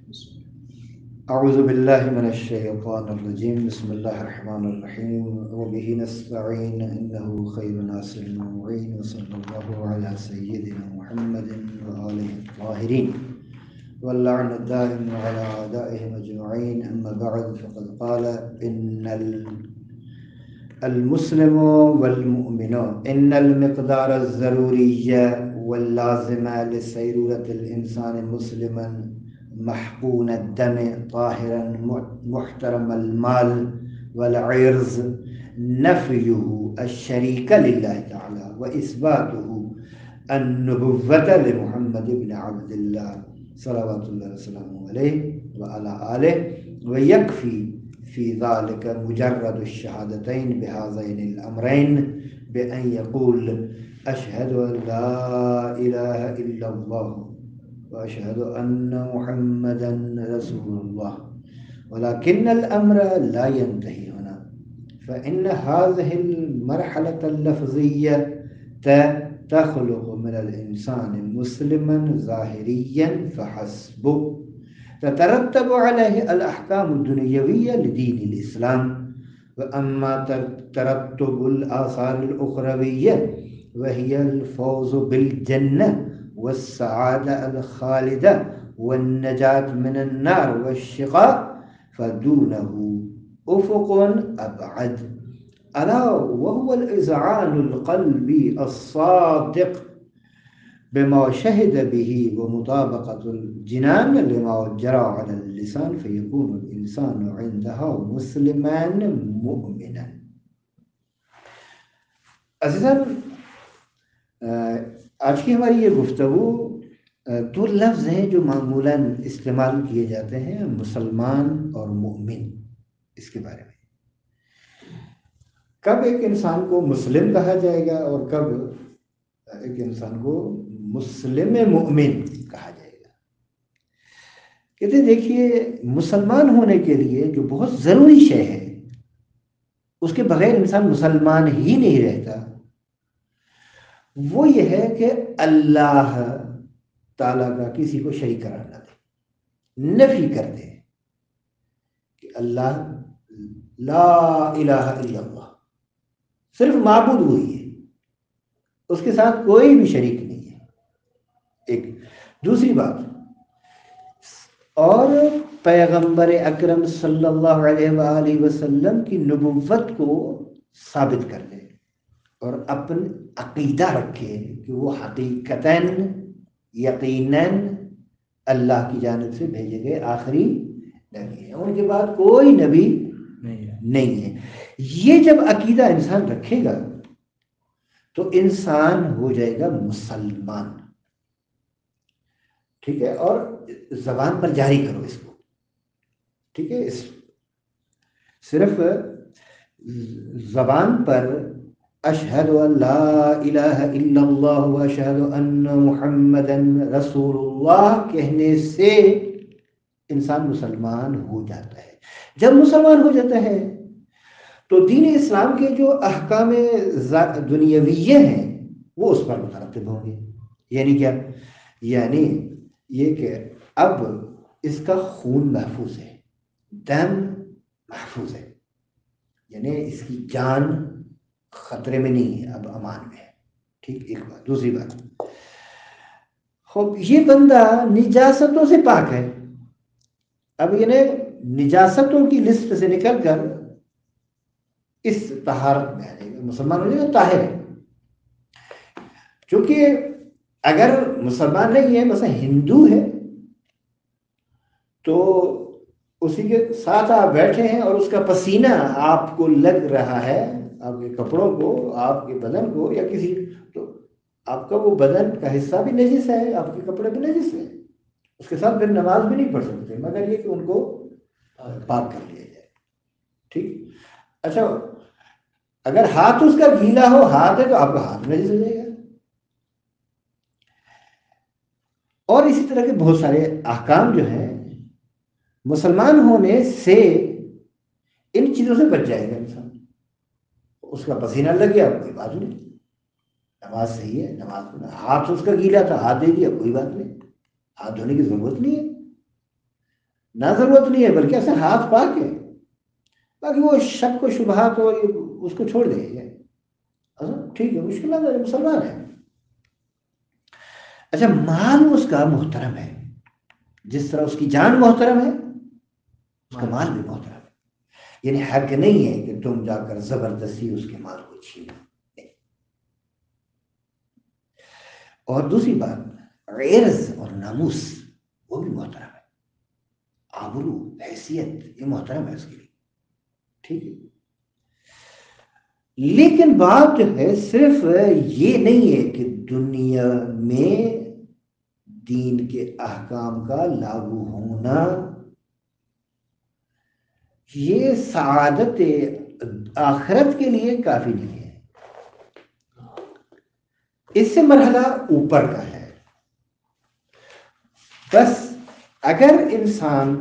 أعوذ بالله من الشيطان الرجيم بسم الله الرحمن الرحيم وبه نستعين إنه خير ناصر المعين وصلى الله على سيدنا محمد وآله الطاهرين واللعن الدائم على أعدائهم أجمعين أما بعد فقد قال إن المسلم والمؤمن إن المقدار الضروري واللازم لسيرورة الإنسان مسلما محقون الدم طاهرا محترم المال والعرض نفيه الشريك لله تعالى وإثباته النبوة لمحمد بن عبد الله صلوات الله وسلامه عليه وعلى آله ويكفي في ذلك مجرد الشهادتين بهذين الأمرين بأن يقول أشهد أن لا إله إلا الله وأشهد أن محمدا رسول الله ولكن الأمر لا ينتهي هنا فإن هذه المرحلة اللفظية تخلق من الإنسان مسلما ظاهريا فحسب تترتب عليه الأحكام الدنيوية لدين الإسلام وأما ترتب الآثار الأخروية وهي الفوز بالجنة والسعادة الخالدة والنجاة من النار والشقاء فدونه أفق أبعد ألا وهو الإذعان القلبي الصادق بما شهد به ومطابقة الجنان لما جرى على اللسان فيكون الإنسان عندها مسلما مؤمنا. عزیزان، آج کی ہماری یہ گفتگو دو لفظ ہیں جو معمولاً استعمال کیے جاتے ہیں، مسلمان اور مؤمن. اس کے بارے میں کب ایک انسان کو مسلم کہا جائے گا اور کب ایک انسان کو مسلم مؤمن کہا جائے گا. کہتے دیکھیے، مسلمان ہونے کے لیے جو بہت ضروری شے ہے، اس کے بغیر انسان مسلمان ہی نہیں رہتا، وہ یہ ہے کہ اللہ تعالیٰ کا کسی کو شریک قرار نہ دے، نفی کر دے کہ اللہ لا الہ الا اللہ، صرف معبود وہی ہے، اس کے ساتھ کوئی بھی شریک نہیں ہے. ایک دوسری بات، اور پیغمبر اکرم صلی اللہ علیہ وآلہ وسلم کی نبوت کو ثابت کر دے اور اپنا عقیدہ رکھے کہ وہ حقیقتاً یقیناً اللہ کی جانب سے بھیجے گئے آخری نبی ہیں، ان کے بعد کوئی نبی نہیں ہے. یہ جب عقیدہ انسان رکھے گا تو انسان ہو جائے گا مسلمان. ٹھیک ہے، اور زبان پر جاری کرو اس کو. ٹھیک ہے، صرف زبان پر اشہد ان لا الہ الا اللہ و اشہد ان محمدا رسول اللہ کہنے سے انسان مسلمان ہو جاتا ہے. جب مسلمان ہو جاتا ہے تو دین اسلام کے جو احکام دنیاویہ ہیں وہ اس پر مترتب ہوں گے. یعنی کیا؟ یعنی یہ کہ اب اس کا خون محفوظ ہے، دم محفوظ ہے، یعنی اس کی جان خطرے میں نہیں ہے، اب امان میں ہے. ٹھیک، ایک بات. دوسری بات، خوب یہ بندہ نجاستوں سے پاک ہے. اب یعنی نجاستوں کی لسٹ سے نکل کر اس طہارت میں آ جائے گا، مسلمان ہو جائے گا، طاہر ہے. چونکہ اگر مسلمان نہیں ہے، مثلا ہندو ہے، تو اسی کے ساتھ آپ بیٹھے ہیں اور اس کا پسینہ آپ کو لگ رہا ہے، آپ کے کپڑوں کو، آپ کے بدن کو، یا کسی، تو آپ کا وہ بدن کا حصہ بھی نجس ہے، آپ کے کپڑے بھی نجس ہیں. اس کے ساتھ پھر نماز بھی نہیں پڑھ سکتے مگر یہ کہ ان کو پاک کر لیا جائے. ٹھیک. اچھا، اگر ہاتھ اس کا گیلا ہو، ہاتھ ہے تو آپ کا ہاتھ نجس ہو جائے گا. اور اسی طرح کے بہت سارے احکام جو ہیں، مسلمان ہونے سے ان چیزوں سے بچ جائے گا انسان. اس کا پسینہ لگ گیا، کوئی بات نہیں، نماز صحیح ہے، نماز پڑھنا. ہاتھ اس کا گیلا تھا، ہاتھ دے دیا، کوئی بات نہیں، ہاتھ دھونے کی ضرورت نہیں ہے. نہ ضرورت نہیں ہے، بلکہ ایسے ہاتھ پاک ہے، باقی وہ شک و شبہات اور اس کو چھوڑ دیں، ٹھیک ہے مشکل ہے، مسلمان ہے۔ اچھا مال اس کا محترم ہے، جس طرح اس کی جان محترم ہے اس کا مال بھی محترم ہے، یعنی حق نہیں ہے کہ تم جا کر زبردستی اس کے مال کو چھینو۔ اور دوسری بات، عرض اور ناموس وہ بھی محترم ہے، آبرو حیثیت یہ محترم ہے اس کے لیے، ٹھیک ہے۔ لیکن بات جو ہے صرف یہ نہیں ہے کہ دنیا میں دین کے احکام کا لاگو ہونا یہ سعادت آخرت کے لیے کافی نہیں ہے، اس سے مرحلہ اوپر کا ہے۔ بس اگر انسان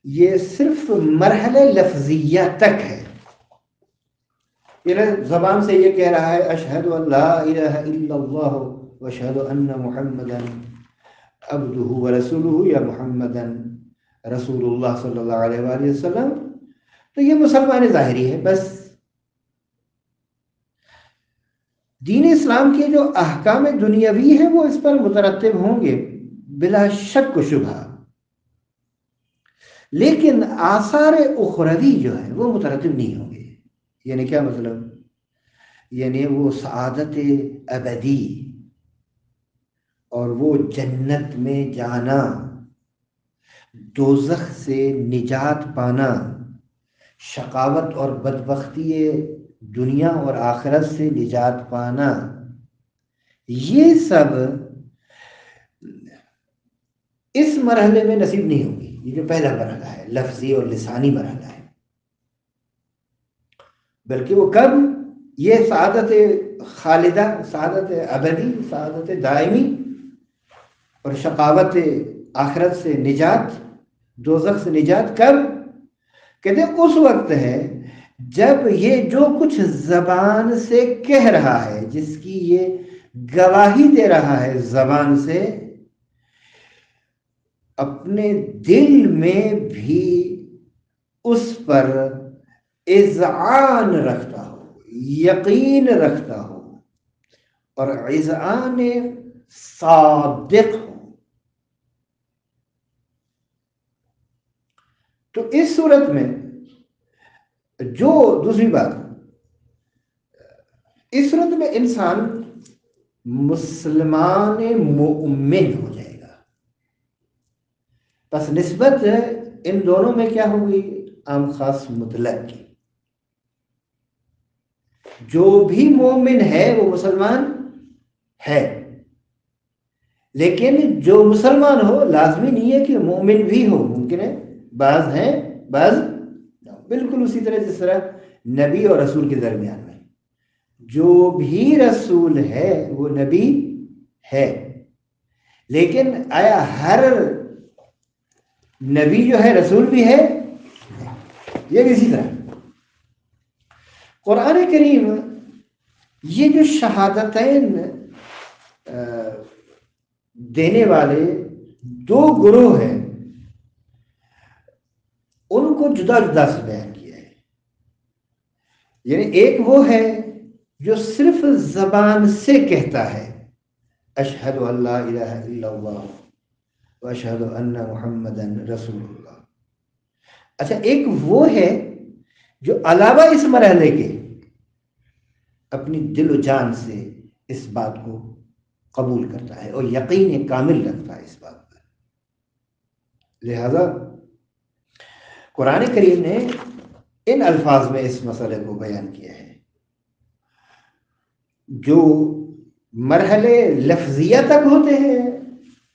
یہ صرف مرحلہ لفظیہ تک ہے، زبان سے یہ کہہ رہا ہے اشہد ان لا الہ الا اللہ واشہد ان محمدا عبدہ ورسولہ یا محمدا رسول اللہ صلی اللہ علیہ وآلہ وسلم، تو یہ مسلمان ظاہری ہے۔ بس دین اسلام کے جو احکام دنیاوی ہیں وہ اس پر مترتب ہوں گے بلا شک و شبہ، لیکن آثار اخروی جو ہے وہ مترتب نہیں ہوں گے۔ یعنی کیا مطلب؟ یعنی وہ سعادت ابدی اور وہ جنت میں جانا، دوزخ سے نجات پانا، شقاوت اور بدبختی دنیا اور آخرت سے نجات پانا، یہ سب اس مرحلے میں نصیب نہیں ہوگی۔ یہ جو پہلا مرحلہ ہے لفظی اور لسانی مرحلہ ہے، بلکہ وہ کب؟ یہ سعادت خالدہ، سعادت ابدی، سعادت دائمی اور شقاوت آخرت سے نجات، دوزخ سے نجات کب؟ کہتے ہیں اس وقت ہے جب یہ جو کچھ زبان سے کہہ رہا ہے، جس کی یہ گواہی دے رہا ہے زبان سے، اپنے دل میں بھی اس پر اذعان رکھتا ہو، یقین رکھتا ہو، اور اذعان صادق ہو۔ تو اس صورت میں جو دوسری بات، اس صورت میں انسان مسلمان مؤمن ہو جائے گا۔ بس نسبت ان دونوں میں کیا ہوگی؟ عام خاص مطلق کی۔ جو بھی مومن ہے وہ مسلمان ہے، لیکن جو مسلمان ہو لازمی نہیں ہے کہ مومن بھی ہو، ممکن ہے بعض ہیں بعض، بالکل اسی طرح جس طرح نبی اور رسول کے درمیان میں جو بھی رسول ہے وہ نبی ہے، لیکن آیا ہر نبی جو ہے رسول بھی ہے؟ یہ بھی اسی طرح قرآن کریم یہ جو شہادتین دینے والے دو گروہ ہیں ان کو جدا جدا سے بیان کیا ہے۔ یعنی ایک وہ ہے جو صرف زبان سے کہتا ہے اشہد ان لا الہ الا اللہ واشہد ان محمدا رسول اللہ۔ اچھا ایک وہ ہے جو علاوہ اس مرحلے کے اپنی دل و جان سے اس بات کو قبول کرتا ہے اور یقین کامل رکھتا ہے اس بات پر۔ لہذا قرآن کریم نے ان الفاظ میں اس مسئلے کو بیان کیا ہے۔ جو مرحلے لفظیہ تک ہوتے ہیں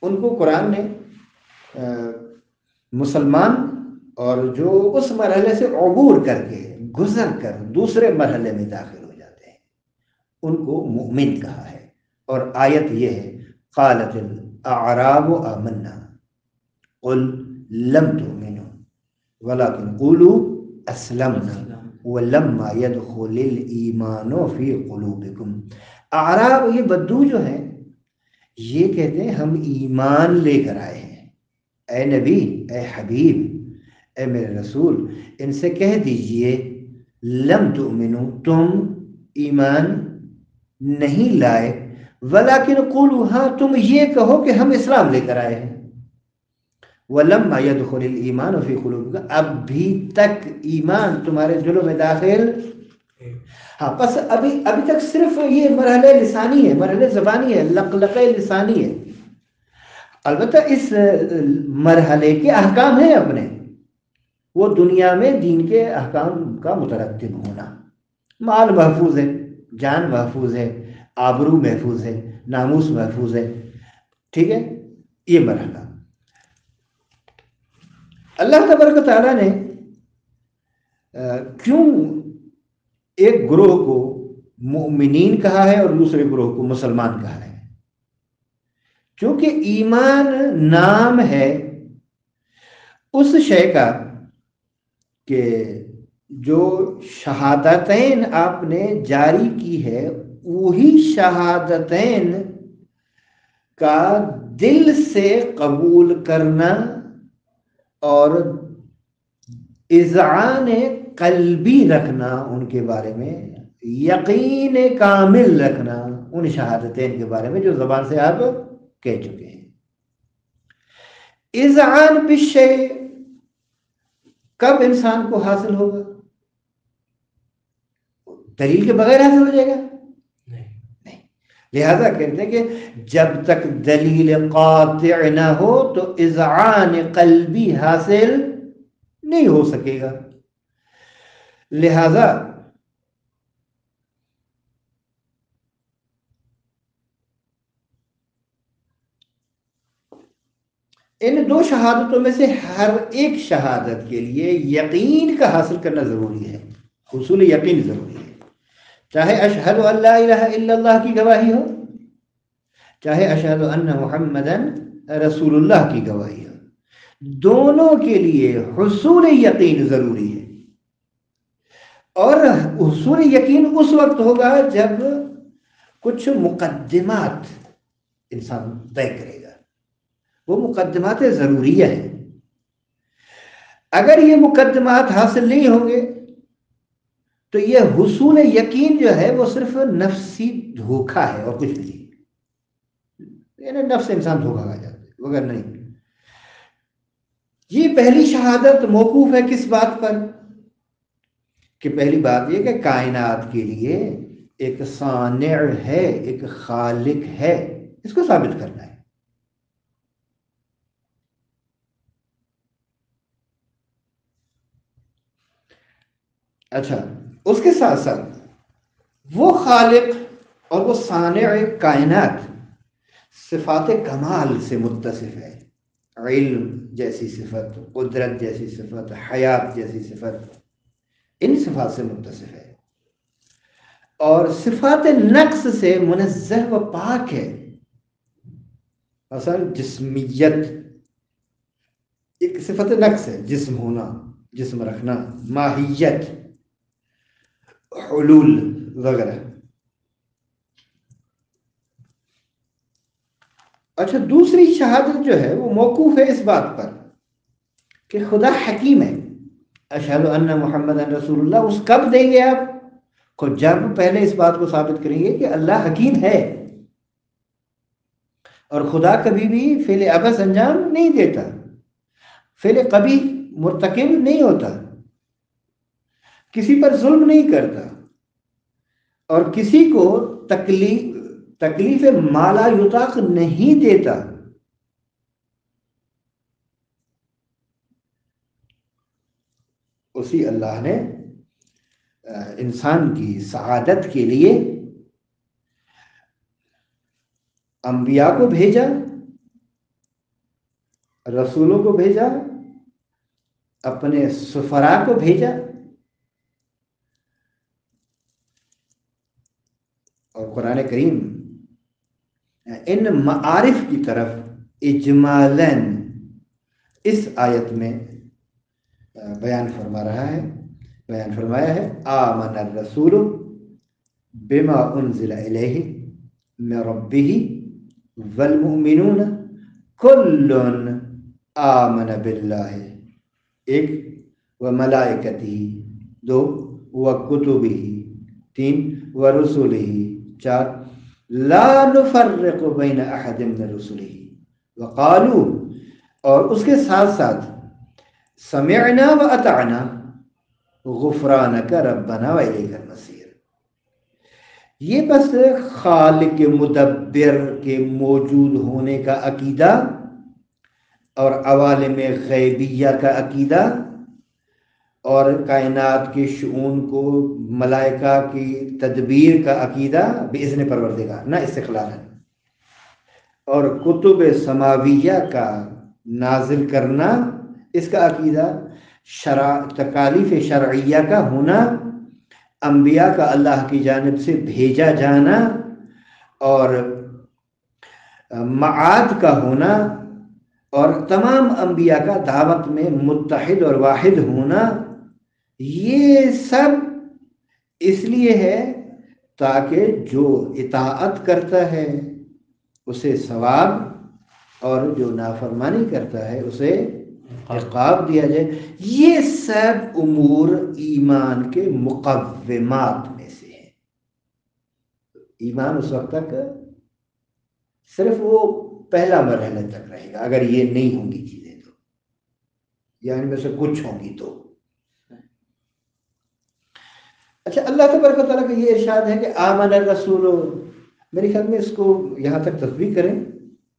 ان کو قرآن نے مسلمان، اور جو اس مرحلے سے عبور کر کے گزر کر دوسرے مرحلے میں داخل ہو جاتے ہیں ان کو مؤمن کہا ہے۔ اور آیت یہ ہے قالت الاعراب آمنا قل لم تؤمنوا ولكن قولوا اسلمنا ولما يدخل الایمان فی قلوبکم۔ اعراب یہ بدو جو ہیں یہ کہتے ہیں ہم ایمان لے کر آئے ہیں، اے نبی، اے حبیب، اے میرے رسول، ان سے کہہ دیجئے لم تؤمنو، تم ایمان نہیں لائے، ولیکن قولوا، ہاں تم یہ کہو کہ ہم اسلام لے کر آئے ہیں، وَلَمَّا يَدْخُلِ الْإِيمَانُ فِي قُلُوبِكُمْ، اب بھی تک ایمان تمہارے دلوں میں داخل، ہاں بس ابھی تک صرف یہ مرحلہ لسانی ہے، مرحلہ زبانی ہے، لقلقہ لسانی ہے۔ البتہ اس مرحلے کے احکام ہیں اپنے، وہ دنیا میں دین کے احکام کا مترتب ہونا، مال محفوظ ہے، جان محفوظ ہے، آبرو محفوظ ہے، ناموس محفوظ ہے، ٹھیک ہے، یہ مرحلہ۔ اللہ تبارک و تعالیٰ نے کیوں ایک گروہ کو مؤمنین کہا ہے اور دوسرے گروہ کو مسلمان کہا ہے؟ کیونکہ ایمان نام ہے اس شے کا کہ جو شہادتین آپ نے جاری کی ہے، وہی شہادتین کا دل سے قبول کرنا اور اذعان قلبی رکھنا، ان کے بارے میں یقین کامل رکھنا ان شہادتین کے بارے میں جو زبان سے آپ کہہ چکے ہیں۔ اذعان بالشیء کب انسان کو حاصل ہوگا؟ دلیل کے بغیر حاصل ہو جائے گا؟ نہیں۔ لہذا کہتے ہیں کہ جب تک دلیل قاطع نہ ہو تو اذعان قلبی حاصل نہیں ہو سکے گا۔ لہذا ان دو شہادتوں میں سے ہر ایک شہادت کے لیے یقین کا حاصل کرنا ضروری ہے، حصول یقین ضروری ہے، چاہے اشہد ان لا الہ الا اللہ کی گواہی ہو، چاہے اشہد ان محمدن رسول اللہ کی گواہی ہو، دونوں کے لیے حصول یقین ضروری ہے۔ اور حصول یقین اس وقت ہوگا جب کچھ مقدمات انسان طے کرے گا، وہ مقدمات ضروریہ ہیں۔ اگر یہ مقدمات حاصل نہیں ہوں گے تو یہ حصول یقین جو ہے وہ صرف نفسی دھوکہ ہے اور کچھ نہیں، یعنی نفس انسان دھوکہ کھا جاتا ہے وغیر نہیں۔ یہ پہلی شہادت موقوف ہے کس بات پر؟ کہ پہلی بات یہ کہ کائنات کے لیے ایک صانع ہے، ایک خالق ہے، اس کو ثابت کرنا ہے۔ اچھا، اس کے ساتھ ساتھ وہ خالق اور وہ صانع کائنات صفات کمال سے متصف ہے، علم جیسی صفت، قدرت جیسی صفت، حیات جیسی صفت، ان صفات سے متصف ہے، اور صفات نقص سے منزہ و پاک ہے۔ مثلا جسمیت ایک صفت نقص ہے، جسم ہونا، جسم رکھنا، ماہیت، حلول وغیرہ۔ اچھا، دوسری شہادت جو ہے وہ موقوف ہے اس بات پر کہ خدا حکیم ہے، اشہد ان محمد رسول اللہ، اس کب دیں گے آپ کو؟ جب پہلے اس بات کو ثابت کریں گے کہ اللہ حکیم ہے، اور خدا کبھی بھی فعل عبث انجام نہیں دیتا، فعل قبیح مرتکب نہیں ہوتا، کسی پر ظلم نہیں کرتا، اور کسی کو تکلیف مالا یطاق نہیں دیتا۔ اسی اللہ نے انسان کی سعادت کے لیے انبیاء کو بھیجا، رسولوں کو بھیجا، اپنے سفراء کو بھیجا، اور قرآن کریم ان معارف کی طرف اجمالاً اس آیت میں بیان فرما رہا ہے، بیان فرمایا ہے، آمن الرسول بما انزل الیہ من ربہ والمؤمنون کل آمن باللہ ایک، و ملائکتہ دو، و کتبہ تین، و رسلہ چار، لا نفرق بین احد من رسلہ وقالوا، اور اس کے ساتھ ساتھ سمعنا و اطعنا غفرانک ربنا و الیک المصیر. یہ بس خالق مدبر کے موجود ہونے کا عقیدہ اور عوالم غیبیہ کا عقیدہ اور کائنات کے شؤون کو ملائکہ کی تدبیر کا عقیدہ باذن پروردگار، نہ استقلالا، اور کتب سماویہ کا نازل کرنا اس کا عقیدہ، تکالیف شرعیہ کا ہونا، انبیاء کا اللہ کی جانب سے بھیجا جانا اور معاد کا ہونا اور تمام انبیاء کا دعوت میں متحد اور واحد ہونا، یہ سب اس لیے ہے تاکہ جو اطاعت کرتا ہے اسے ثواب اور جو نافرمانی کرتا ہے اسے عقاب دیا جائے. یہ سب امور ایمان کے مقومات میں سے ہیں. ایمان اس وقت تک صرف وہ پہلا مرحلہ تک رہے گا اگر یہ نہیں ہوں گی چیزیں تو، یعنی میں سے کچھ ہوں گی تو. اچھا، اللہ تبارک و تعالیٰ کا یہ ارشاد ہے کہ آمن الرسول، میرے خیال میں اس کو یہاں تک تصویر کریں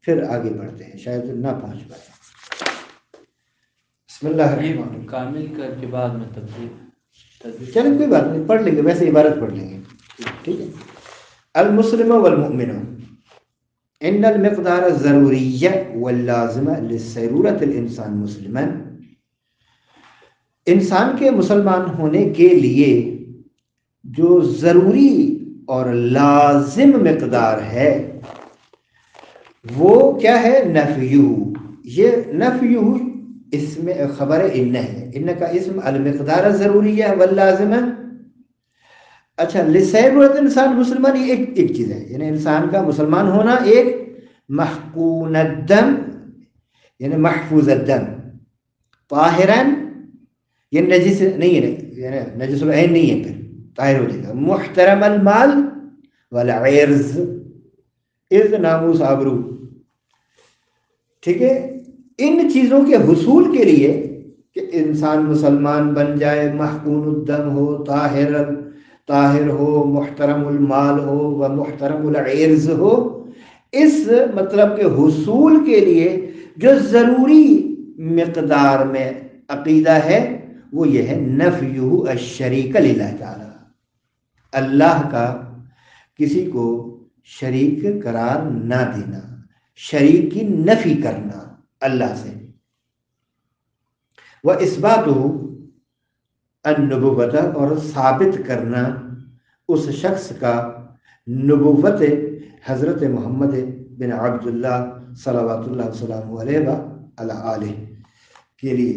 پھر آگے بڑھتے ہیں، شاید نہ پہنچ پائے. بسم اللہ الرحمن الرحیم. کامل کر کے بعد میں تصویر چلیں کوئی بات نہیں، پڑھ لیں گے، ویسے عبارت پڑھ لیں گے. ٹھیک ہے. المسلم والمؤمن ان المقدار ضروریہ واللازمہ لسیرورت الانسان مسلما، انسان کے مسلمان ہونے کے لیے جو ضروری اور لازم مقدار ہے وہ کیا ہے؟ نفیہ. یہ نفیہ اس میں خبر ان ہے، ان کا اسم المقدار ضروریہ واللازمہ. اچھا، لسیرورت انسان مسلمان، یہ ایک چیز ہے، یعنی انسان کا مسلمان ہونا ایک محقون الدم یعنی محفوظ الدم، طاہراً یہ نجس نہیں ہے، یعنی نجس العین نہیں ہے، پھر طاہر ہو جائے گا. محترم المال والعرض، عرض ناموس آبرو. ٹھیک ہے. ان چیزوں کے حصول کے لیے کہ انسان مسلمان بن جائے، محقون الدم ہو، طاہر ہو، محترم المال ہو و محترم العرض ہو، اس مطلب کے حصول کے لیے جو ضروری مقدار میں عقیدہ ہے وہ یہ ہے نفیہ الشریک للہ تعالی، اللہ کا کسی کو شریک قرار نہ دینا، شریک کی نفی کرنا اللہ سے. وہ اثباتہ النبوت، اور ثابت کرنا اس شخص کا نبوت حضرت محمد بن عبداللہ صلوات اللہ وسلم علیہ وعلی آلہ کے لیے،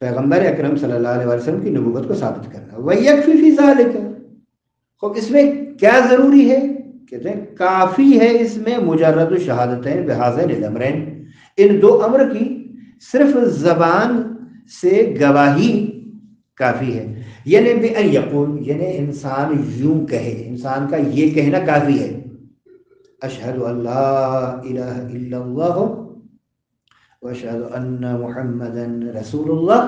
پیغمبر اکرم صلی اللہ علیہ وسلم کی نبوت کو ثابت کرنا. وَيَكْفِي فِي ذَلِكَ، خوب اس میں کیا ضروری ہے؟ کہتے ہیں کافی ہے اس میں مجرد شہادتین بہذین الامرین، ان دو امر کی صرف زبان سے گواہی کافی ہے. یعنی بِأَن یقول، یعنی انسان یوں کہے، انسان کا یہ کہنا کافی ہے، اشہد ان لا الہ الا اللہ واشہد ان محمدا رسول اللہ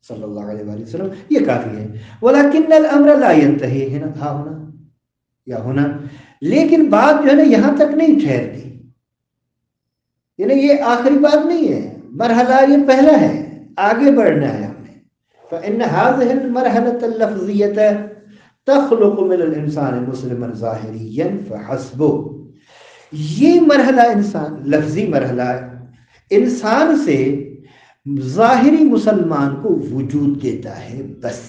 صلی اللہ علیہ وآلہ وسلم، یہ کافی ہے. ولیکن الامر لا ینتہی ہنا ہونا، لیکن بات جو ہے نا یہاں تک نہیں ٹھہرتی، یعنی یہ آخری بات نہیں ہے، مرحلہ یہ پہلا ہے، آگے بڑھنا ہے ہم نے. فإن هذه المرحلة اللفظية تخلق من الانسان مسلما ظاہریا فحسبه، یہ مرحلہ انسان لفظی مرحلہ انسان سے ظاہری مسلمان کو وجود دیتا ہے، بس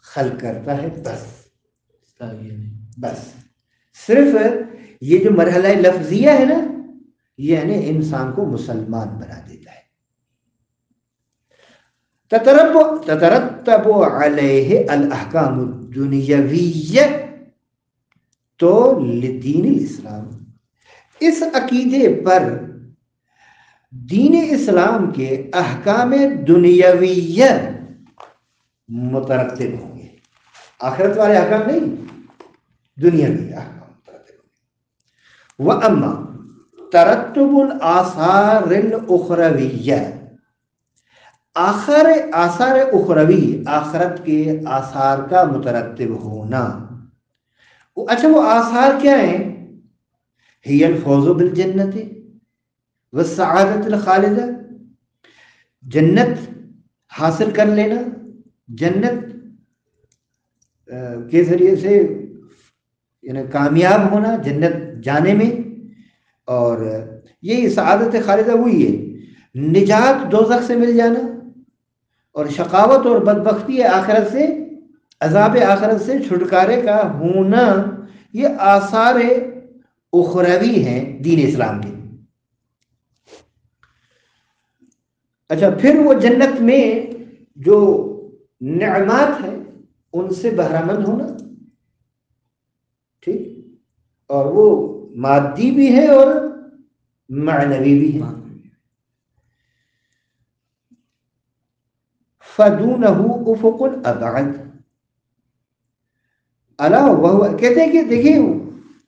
خلق کرتا ہے، بس صرف یہ جو مرحلہ لفظیہ ہے نا، یعنی انسان کو مسلمان بنا دیتا ہے. تترتب علیہ الاحکام الدنیویہ تو لدین الاسلام، اس عقیدے پر دین اسلام کے احکام دنیاویہ مترتب ہوں گے، آخرت والے احکام نہیں، دنیاوی احکام مترتب ہوں گے۔ وَأَمَّا ترتب الآثار الأخرویہ، آثار اخروی، آخرت کے آثار کا مترتب ہونا، اچھا وہ آثار کیا ہیں؟ ہی الفوز بالجنت والسعادت الخالدہ، جنت حاصل کر لینا، جنت کے ذریعے سے یعنی کامیاب ہونا جنت جانے میں، اور یہی سعادت خالدہ وہی ہے نجات دوزخ سے مل جانا، اور شقاوت اور بدبختی آخرت سے، عذاب آخرت سے چھٹکارے کا ہونا، یہ آثار اخروی ہیں دین اسلام کے۔ اچھا پھر وہ جنت میں جو نعمات ہیں ان سے بہرہ مند ہونا، ٹھیک، اور وہ مادی بھی ہے اور معنوی بھی ہے۔ فَدُونَهُ أُفُقٌ أَبْعَدُ، الا وہ کہتے ہیں کہ دیکھیے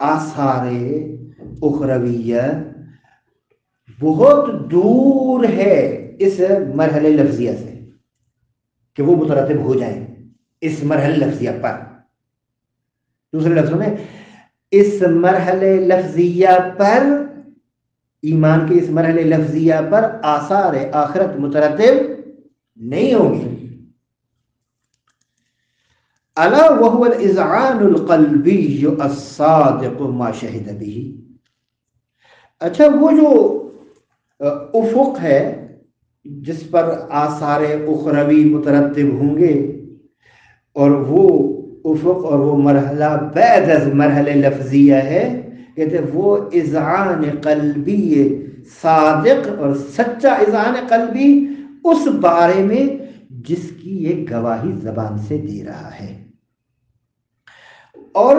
آثار اخرویہ بہت دور ہے اس مرحلے لفظیہ سے کہ وہ مترتب ہو جائیں اس مرحلے لفظیہ پر۔ دوسرے لفظوں میں اس مرحلے لفظیہ پر، ایمان کے اس مرحلے لفظیہ پر آثار آخرت مترتب نہیں ہوں گے۔ الا وهو الاذعان القلبی الصادق ما شہد به، اچھا وہ جو افق ہے جس پر آثار اخروی مترتب ہوں گے، اور وہ افق اور وہ مرحلہ بعد از مرحلہ لفظیہ ہے، کہتے وہ اذعان قلبی صادق اور سچا اذعان قلبی اس بارے میں جس کی یہ گواہی زبان سے دے رہا ہے، اور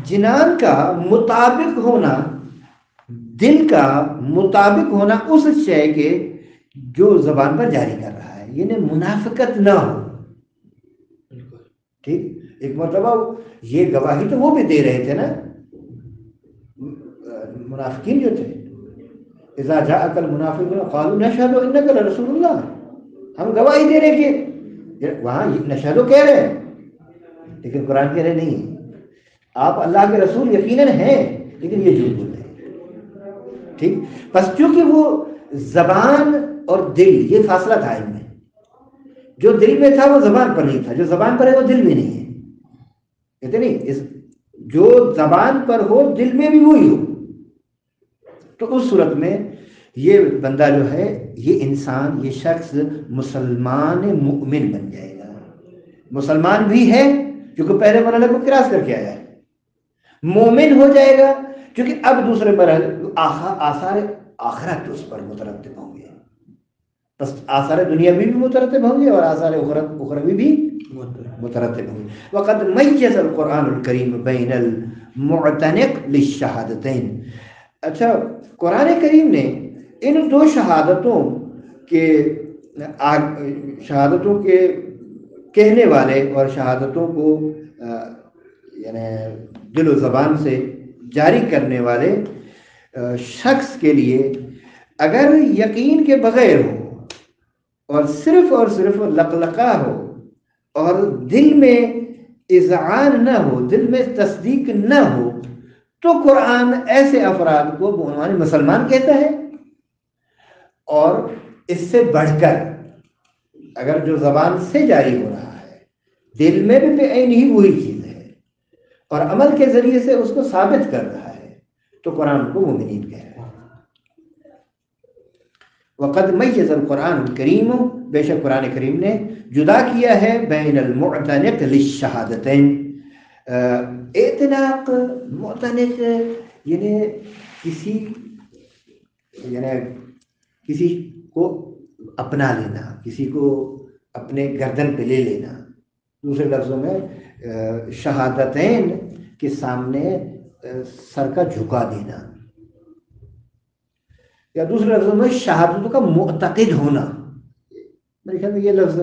جنان کا مطابق ہونا، دل کا مطابق ہونا اس شے کے جو زبان پر جاری کر رہا ہے، یعنی منافقت نہ ہو۔ ٹھیک، ایک مرتبہ یہ گواہی تو وہ بھی دے رہے تھے نا، منافقین جو تھے، اذا جاءک المنافقون قالوا نشهد انک لرسول اللہ، ہم گواہی دے رہے کہ وہاں نشہدو کہہ رہے ہیں لیکن قرآن کہہ رہے نہیں، آپ اللہ کے رسول یقیناً ہیں لیکن یہ جھوٹ بول رہے ہیں۔ ٹھیک، بس چونکہ وہ زبان اور دل یہ فاصلہ تھا ان میں، جو دل میں تھا وہ زبان پر نہیں تھا، جو زبان پر ہے وہ دل میں نہیں ہے، کہتے نہیں جو زبان پر ہو دل میں بھی وہی ہو۔ تو اس صورت میں یہ بندہ جو ہے، یہ انسان، یہ شخص مسلمان مؤمن بن جائے گا، مسلمان بھی ہے کیونکہ پہلے مرحلے کو کراس کر کے آیا ہے، مومن ہو جائے گا کیونکہ اب دوسرے مرحلے آثار آخرت اس پر مترتب ہوں گے، بس آثار دنیا بھی مترتب ہوں گے اور آثار اخروی بھی مترتب ہوں گے۔ وقد میز القرآن الکریم بین المعتنق للشہادتین، اچھا قرآن کریم نے ان دو شہادتوں کے کہنے والے اور شہادتوں کو یعنی دل و زبان سے جاری کرنے والے شخص کے لیے اگر یقین کے بغیر ہو اور صرف لقلقہ ہو اور دل میں اذعان نہ ہو، دل میں تصدیق نہ ہو، تو قرآن ایسے افراد کو بعنوان مسلمان کہتا ہے، اور اس سے بڑھ کر اگر جو زبان سے جاری ہو رہا ہے دل میں بھی بعین ہی وہی چیز ہے اور عمل کے ذریعے سے اس کو ثابت کر رہا ہے، تو قرآن کو مومنین کہہ رہا ہے۔ وقد میز القرآن الکریم، بے شک قرآن کریم نے جدا کیا ہے بین المعتنق للشہادتین، اعتناق، معتنق یعنی کسی کو اپنا لینا، کسی کو اپنے گردن پہ لے لینا، دوسرے لفظوں میں شہادتین کے سامنے سر کا جھکا دینا، یا دوسرے لفظوں میں شہادتوں کا معتقد ہونا. میرے خیال میں یہ لفظ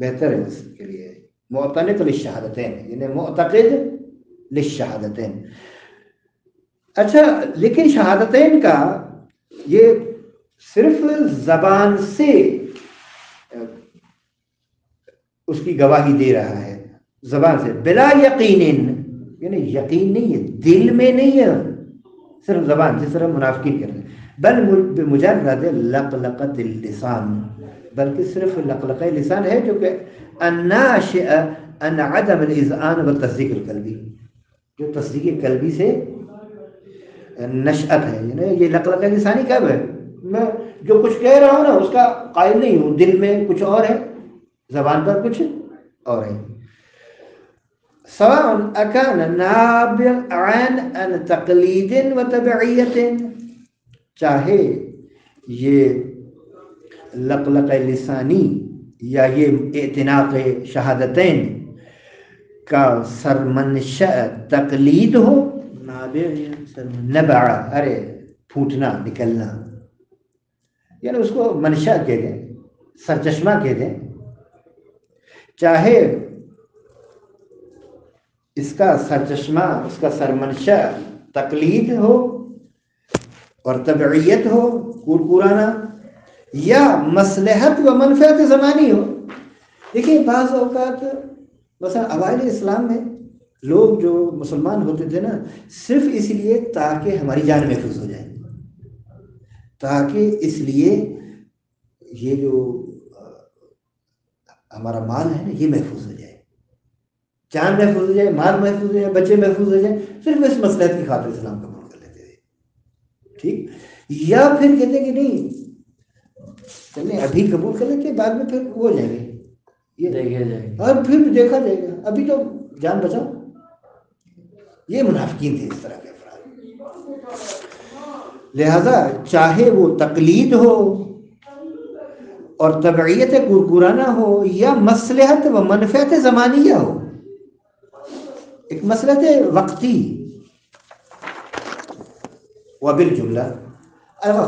بہتر ہے اس کے لیے. معتنق للشہادتین یعنی معتقد للشہادتین. اچھا لیکن شہادتین کا یہ صرف زبان سے اس کی گواہی دے رہا ہے، زبان سے، بلا یقین، یعنی یقین نہیں ہے، دل میں نہیں ہے، صرف زبان سے، صرف منافقین کرتے ہیں. بل بمجرد لقلقۃ اللسان، بلکہ صرف لقلقہ لسان ہے جو کہ الناشئ عن عدم الاذعان والتصدیق القلبی، جو تصدیق قلبی سے نشأت ہے. یعنی یہ لقلقہ لسانی کب ہے؟ میں جو کچھ کہہ رہا ہوں نا اس کا قائل نہیں ہوں، دل میں کچھ اور ہے، زبان پر کچھ اور ہے. سواء اکان نابعا عن تقلید و تبعیت، چاہے یہ لقلقہ لسانی یا یہ اعتناق شہادتین کا سرمنشأ تقلید ہو، نبع ارے پھوٹنا نکلنا، یعنی اس کو منشأ کہہ دیں، سرچشمہ کہہ دیں، چاہے اس کا سرچشمہ، اس کا سرمنشأ تقلید ہو اور تبعیت ہو، کورکورانا، یا مصلحت و منفعت زمانی ہو. دیکھیں بعض اوقات مثلا اوائل اسلام میں لوگ جو مسلمان ہوتے تھے نا صرف اس لیے تاکہ ہماری جان محفوظ ہو جائے، تاکہ اس لیے یہ جو ہمارا مال ہے نا یہ محفوظ ہو جائے، جان محفوظ ہو جائے، مال محفوظ ہو جائے، بچے محفوظ ہو جائیں، صرف اس مصلحت کی خاطر اسلام قبول کر لیتے تھے. ٹھیک، یا پھر کہتے کہ نہیں چلیں ابھی قبول کر لیتے بعد میں پھر ہو جائیں گے، یہ دیکھے جائیں گے، اور پھر دیکھا جائے گا، ابھی تو جان بچاؤ. یہ منافقین تھے اس طرح کے افراد. لہذا چاہے وہ تقلید ہو اور تبعیت کورکورانا ہو یا مصلحت و منفعت زمانیہ ہو، ایک مصلحت وقتی. وبالجملہ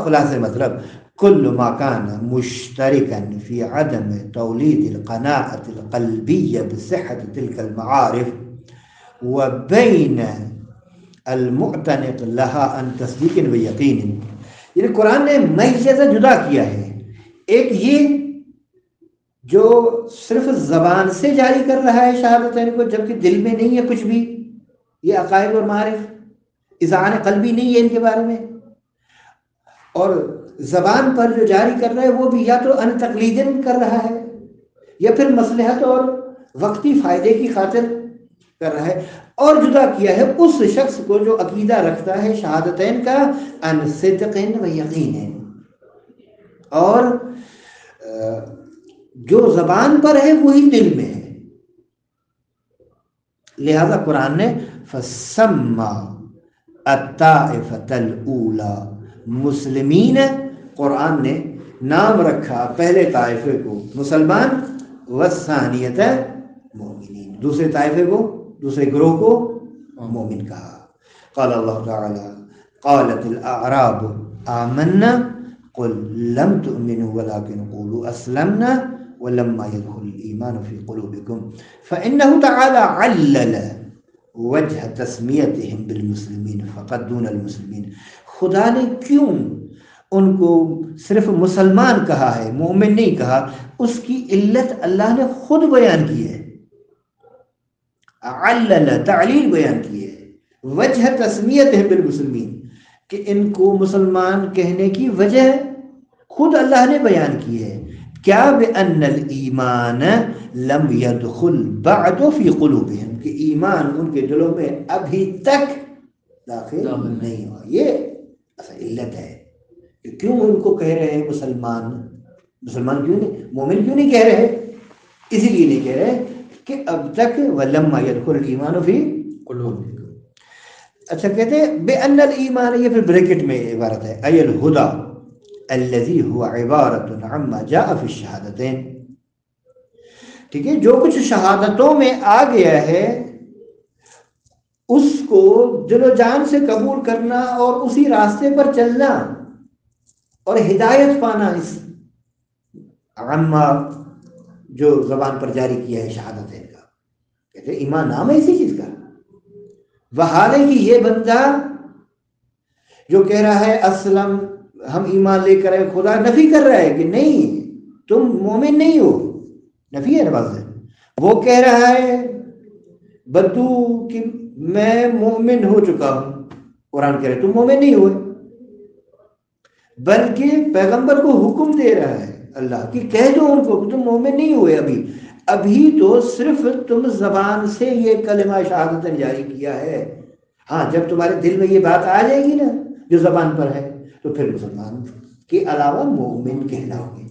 خلاصہ مطلب كل ما كان مشتركا في عدم توليد القناعة القلبية بصحة تلك المعارف وبين المعتنق لها عن تصديق ويقين. یعنی قرآن نے میزہ جدا کیا ہے، ایک یہ جو صرف زبان سے جاری کر رہا ہے شہادتین کو جبکہ دل میں نہیں ہے کچھ بھی، یہ عقائد اور معارف، اذعان قلبی نہیں ہے ان کے بارے میں، اور زبان پر جو جاری کر رہا ہے وہ بھی یا تو ان تقلیدن کر رہا ہے یا پھر مصلحت اور وقتی فائدے کی خاطر کر رہا ہے. اور جدا کیا ہے اس شخص کو جو عقیدہ رکھتا ہے شہادتین کا ان صدق و یقین، اور جو زبان پر ہے وہی دل میں ہے. لہذا قرآن نے فَسَمَّا الطَّائِفَةَ الْأُولَى مسلمین، قرآن نے نام رکھا پہلے طائفے کو مسلمان، والثانیۃ مومنین، دوسرے طائفے کو، دوسرے گروہ کو مومن کہا. قال اللہ تعالی قالت الاعراب آمنا قل لم تؤمنوا ولكن قولوا اسلمنا ولما يدخل الايمان في قلوبكم فانه تعالى علل وجہ تسمیتہم بالمسلمین فقط دون المسلمین. خدا نے کیوں ان کو صرف مسلمان کہا ہے، مومن نہیں کہا، اس کی علت اللہ نے خود بیان کی ہے. علل تعلیل بیان کی ہے، وجہ تسمیتہم بالمسلمین، کہ ان کو مسلمان کہنے کی وجہ خود اللہ نے بیان کی ہے. کیا بأن الایمان لم يدخل بعد فی قلوبہم، کہ ایمان ان کے دلوں میں ابھی تک داخل نہیں ہوا. یہ اصل علت ہے کہ کیوں ان کو کہہ رہے ہیں مسلمان، مسلمان کیوں نہیں، مومن کیوں نہیں کہہ رہے، اسی لیے نہیں کہہ رہے کہ اب تک ولما يدخل الایمان فی قلوبہم. اچھا کہتے ہیں بأن الایمان، یہ پھر بریکٹ میں عبارت ہے، ای الہدی الذی هو عبارت عما جاء فی الشہادتین. ٹھیک ہے، جو کچھ شہادتوں میں آ گیا ہے اس کو دل و جان سے قبول کرنا اور اسی راستے پر چلنا، اور ہدایت پانا اس عامہ جو زبان پر جاری کیا ہے شہادتین کا، کہتے ہیں ایمان نام ہے اسی چیز کا۔ وہ حال ہے کہ یہ بندہ جو کہہ رہا ہے اسلم ہم ایمان لے کر آئے، خدا نفی کر رہا ہے کہ نہیں تم مومن نہیں ہو، نفی ہے نواز ہے۔ وہ کہہ رہا ہے بدو کہ میں مومن ہو چکا ہوں، قرآن کہہ رہا ہے تم مومن نہیں ہوئے، بلکہ پیغمبر کو حکم دے رہا ہے اللہ کہ کہہ دو ان کو کہ تم مومن نہیں ہوئے، ابھی تو صرف تم زبان سے یہ کلمہ شہادت جاری کیا ہے، ہاں جب تمہارے دل میں یہ بات آ جائے گی نا جو زبان پر ہے تو پھر مسلمان کے علاوہ مومن کہلاؤ گے۔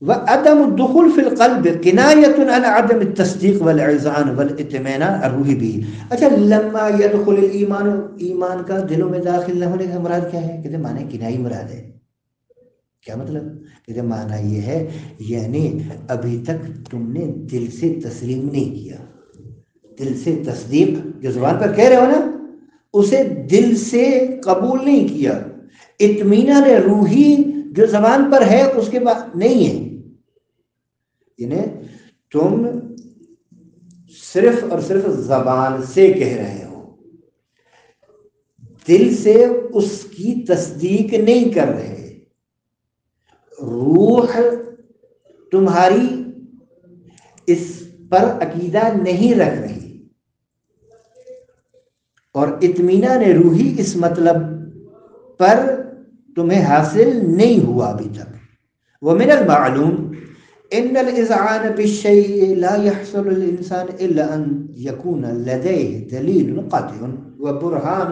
وعدم الدخول في القلب كناية عن عدم التصديق والإذعان والاطمئنان الروحي به۔ اچھا لما يدخل الایمان، ایمان کا دلوں میں داخل نہ ہونے کا مراد کیا ہے؟ کہتے معنی کنائی مراد ہے۔ کیا مطلب؟ کہتے معنی یہ ہے یعنی ابھی تک تم نے دل سے تسلیم نہیں کیا، دل سے تصدیق جو زبان پر کہہ رہے ہو نا اسے دل سے قبول نہیں کیا، اطمینان روحی جو زبان پر ہے اس کے بعد نہیں ہے، یعنی تم صرف اور صرف زبان سے کہہ رہے ہو، دل سے اس کی تصدیق نہیں کر رہے، روح تمہاری اس پر عقیدہ نہیں رکھ رہی، اور اطمینان روحی اس مطلب پر تمہیں حاصل نہیں ہوا ابھی تک۔ ومن المعلوم ان الاذعان بالشيء لا يحصل للانسان الا ان يكون لديه دليل قاطع وبرهان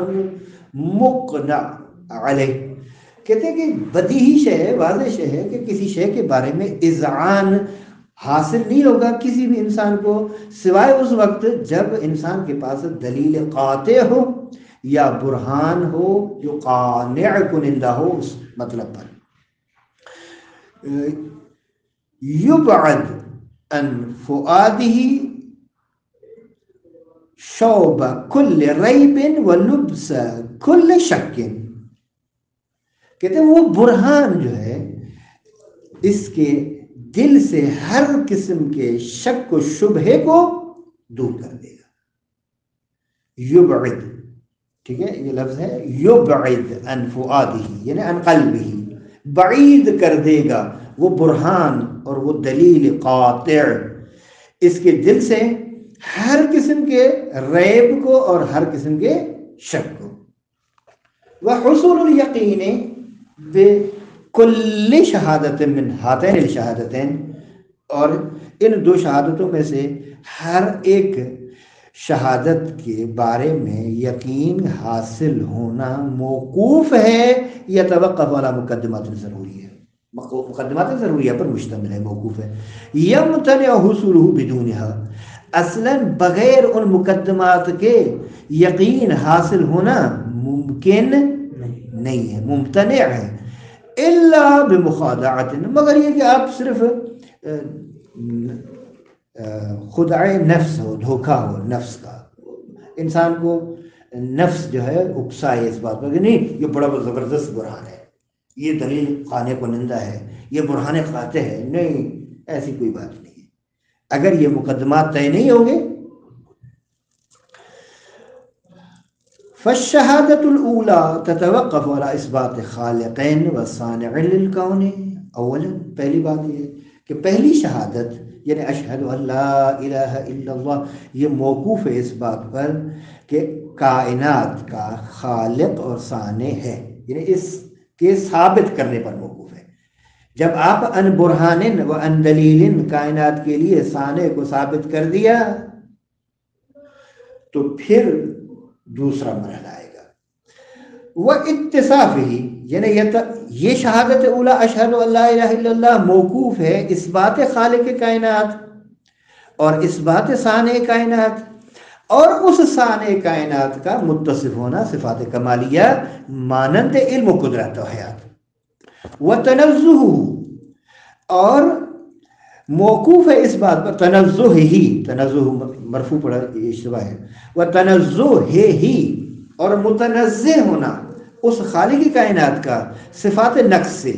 مقنع عليه۔ کہتے ہیں کہ بدیہی شے ہے، واضح شے ہے کہ کسی شے کے بارے میں اذعان حاصل نہیں ہوگا کسی بھی انسان کو سوائے اس وقت جب انسان کے پاس دلیل قاطع ہو یا برہان ہو جو قانع کنندہ ہو اس مطلب پر۔ یبعد عن فؤاده شوب کل ریب ولبس کل شک۔ کہتے ہیں وہ برہان جو ہے اس کے دل سے ہر قسم کے شک و شبہے کو دور کر دے گا۔ یبعد، ٹھیک ہے یہ لفظ ہے یبعد عن فؤادہ یعنی عن قلبہ، بعید کر دے گا وہ برہان اور وہ دلیل قاطع اس کے دل سے ہر قسم کے ریب کو اور ہر قسم کے شک کو۔ وحصول الیقین بکل شہادت من ہاتین الشہادتین، اور ان دو شہادتوں میں سے ہر ایک شہادت کے بارے میں یقین حاصل ہونا موقوف ہے یا توقف والا مقدمات ضروری ہے، مقدمات ضروریہ پر مشتمل ہے، موقوف ہے۔ یمتنع حصولہ بدونہا، اصلاً بغیر ان مقدمات کے یقین حاصل ہونا ممکن نہیں ہے، ممتنع ہے۔ الا بمخادعۃ، مگر یہ کہ آپ صرف خداع نفس ہو، دھوکہ ہو نفس کا، انسان کو نفس جو ہے اکسائے اس بات پر کہ نہیں یہ بڑا زبردست برہان ہے، یہ دلیل قانع کنندہ ہے، یہ برہان قاطع ہے، نہیں ایسی کوئی بات نہیں ہے۔ اگر یہ مقدمات طے نہیں ہوں گے فالشہادۃ الاولی تتوقف على اثبات خالقین و صانع للکون۔ اولا پہلی بات یہ کہ پہلی شہادت یعنی اشہد ان لا الہ الا اللہ یہ موقوف ہے اس بات پر کہ کائنات کا خالق اور صانع ہے، یعنی اس کے ثابت کرنے پر موقوف ہے۔ جب آپ ان برہان و ان دلیل کائنات کے لیے صانع کو ثابت کر دیا تو پھر دوسرا مرحلہ آئے گا، وہ اتصاف ہی یعنی یہ شہادت اولا اشہد ان لا الہ الا اللہ موقوف ہے اس بات خالق کائنات اور اس بات صانع کائنات اور اس صانع کائنات کا متصف ہونا صفات کمالیہ مانند علم و قدرت و حیات، و تنزہ اور موقوف ہے اس بات پر تنزہ ہی، تنزہ مرفوع پڑا اشتباہ ہے، وہ تنزہ ہی، اور متنزہ ہونا اس خالق کائنات کا صفات نقص سے،